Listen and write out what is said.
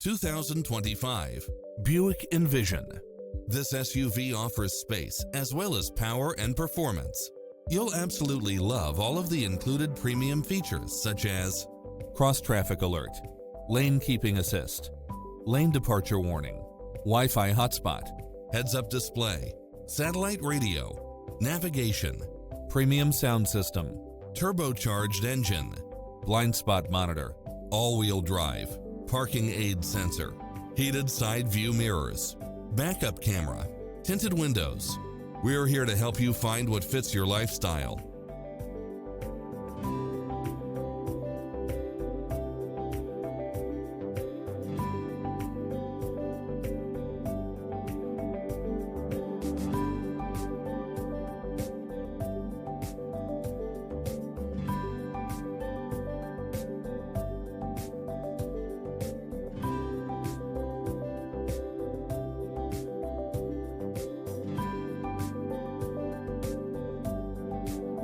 2025 Buick Envision. This SUV offers space as well as power and performance. You'll absolutely love all of the included premium features such as cross-traffic alert, lane keeping assist, lane departure warning, Wi-Fi hotspot, heads-up display, satellite radio, navigation, premium sound system, turbocharged engine, blind spot monitor, all-wheel drive, parking aid sensor, heated side view mirrors, backup camera, tinted windows. We're here to help you find what fits your lifestyle.